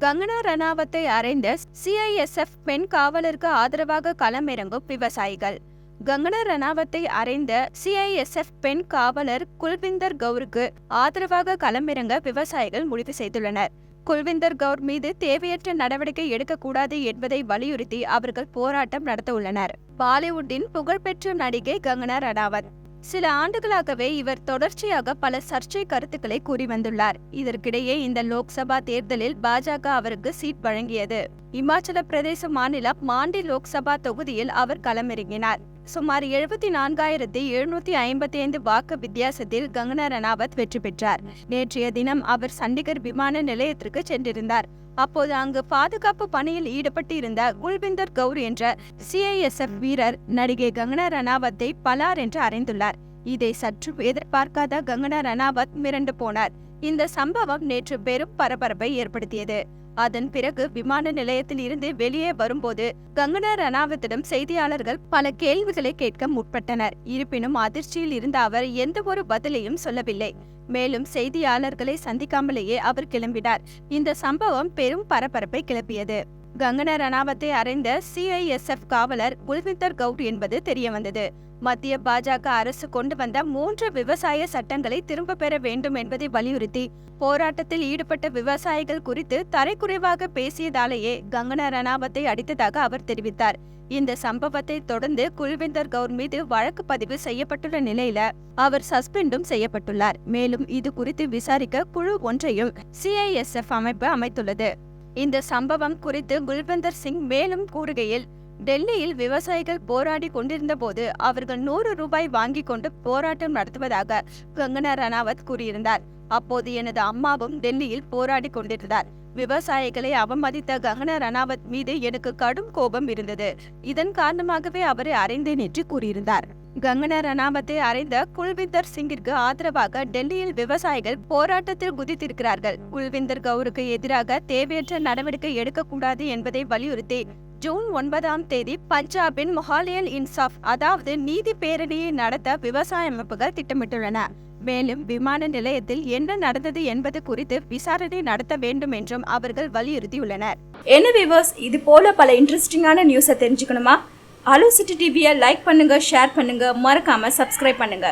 Kangana ரணாவத்தை அறைந்த CISF பெண் காவலருக்கு ஆதரவாக களமிறங்கும் விவசாயிகள். கங்கனா ரணாவத்தை அறைந்த சிஐஎஸ்எஃப் பெண் காவலர் குல்விந்தர் கவுருக்கு ஆதரவாக களமிறங்க விவசாயிகள் முடிவு செய்துள்ளனர். குல்விந்தர் கவுர் மீது தேவையற்ற நடவடிக்கை எடுக்கக்கூடாது என்பதை வலியுறுத்தி அவர்கள் போராட்டம் நடத்த உள்ளனர். பாலிவுட்டின் புகழ்பெற்ற நடிகை கங்கனா ரணாவத். சில ஆண்டுகளாகவே இவர் தொடர்ச்சியாக பல சர்ச்சை கருத்துக்களை கூறி வந்துள்ளார். இதற்கிடையே இந்த லோக்சபா தேர்தலில் பாஜக அவருக்கு சீட் வழங்கியது. இமாச்சல பிரதேச மாநிலம் மாண்டி லோக்சபா தொகுதியில் அவர் களமிறங்கினார். சுமார் 74,755 வாக்கு வித்தியாசத்தில் கங்கனா ரணாவத் வெற்றி பெற்றார். நேற்றைய தினம் அவர் சண்டிகர் விமான நிலையத்திற்கு சென்றிருந்தார். அப்போது அங்கு பாதுகாப்பு பணியில் ஈடுபட்டு இருந்த குல்விந்தர் கவுர் என்ற சிஐஎஸ்எஃப் வீரர் நடிகை கங்கனா ரணாவத்தை பலார் என்று அறைந்துள்ளார். இதை சற்று எதிர்பார்க்காத கங்கனா ரணாவத் மிரண்டு போனார். இந்த சம்பவம் நேற்று பெரும் பரபரப்பை ஏற்படுத்தியது. அதன் பிறகு விமான நிலையத்தில் இருந்து வெளியே வரும்போது கங்கனா ரணாவத்திடம் செய்தியாளர்கள் பல கேள்விகளை கேட்க முற்பட்டனர். இருப்பினும் அதிர்ச்சியில் இருந்த அவர் எந்த ஒரு பதிலையும் சொல்லவில்லை. மேலும் செய்தியாளர்களை சந்திக்காமலேயே அவர் கிளம்பினார். இந்த சம்பவம் பெரும் பரபரப்பை கிளப்பியது. கங்கனா ரணாவத்தை அறைந்த சிஐஎஸ்எஃப் காவலர் குல்விந்தர் கவுர் என்பது தெரியவந்தது. மத்திய பாஜக அரசு கொண்டு வந்த 3 விவசாய சட்டங்களை திரும்ப பெற வேண்டும் என்பதை வலியுறுத்தி போராட்டத்தில் ஈடுபட்ட விவசாயிகள் குறித்து தரைக்குறைவாக பேசியதாலேயே கங்கனா ரணாவத்தை அடித்ததாக அவர் தெரிவித்தார். இந்த சம்பவத்தை தொடர்ந்து குல்விந்தர் கவுர் மீது வழக்கு பதிவு செய்யப்பட்டுள்ள நிலையில அவர் சஸ்பெண்டும் செய்யப்பட்டுள்ளார். மேலும் இது குறித்து விசாரிக்க குழு ஒன்றையும் சிஐஎஸ்எஃப் அமைப்பு அமைத்துள்ளது. இந்த சம்பவம் குறித்து குல்விந்தர் சிங் மேலும் கூறுகையில், டெல்லியில் விவசாயிகள் போராடி கொண்டிருந்த போது அவர்கள் 100 ரூபாய் வாங்கி கொண்டு போராட்டம் நடத்துவதாக கங்கனா ரணாவத் கூறியிருந்தார். அப்போது எனது அம்மாவும் டெல்லியில் போராடி கொண்டிருந்தார். விவசாயிகளை அவமதித்த கங்கனா ரணாவத் மீது எனக்கு கடும் கோபம் இருந்தது. இதன் காரணமாகவே அவரை அறைந்தேன் என்று கூறியிருந்தார். கங்கனா ரணாவத்தை அறைந்த குல்விந்தர் சிங்கிற்கு ஆதரவாக டெல்லியில் விவசாயிகள் போராட்டத்தில் குதித்திருக்கிறார்கள். குல்விந்தர் கவுருக்கு எதிராக தேவையற்ற நடவடிக்கை எடுக்கக்கூடாது என்பதை வலியுறுத்தி ஜூன் 9ஆம் தேதி பஞ்சாபின் மொஹாலியல் இன்சாஃப் அதாவது நீதி பேரணியை நடத்த விவசாய அமைப்புகள் திட்டமிட்டுள்ளன. மேலும் விமான நிலையத்தில் என்ன நடந்தது என்பது குறித்து விசாரணை நடத்த வேண்டும் என்றும் அவர்கள் வலியுறுத்தியுள்ளனர். என்ன வியூவர்ஸ், இது போல பல இன்ட்ரெஸ்டிங்கான நியூஸை தெரிஞ்சுக்கணுமா? ஹலோ சிட்டி டிவியை லைக் பண்ணுங்க, ஷேர் பண்ணுங்க, மறக்காம சப்ஸ்கிரைப் பண்ணுங்க.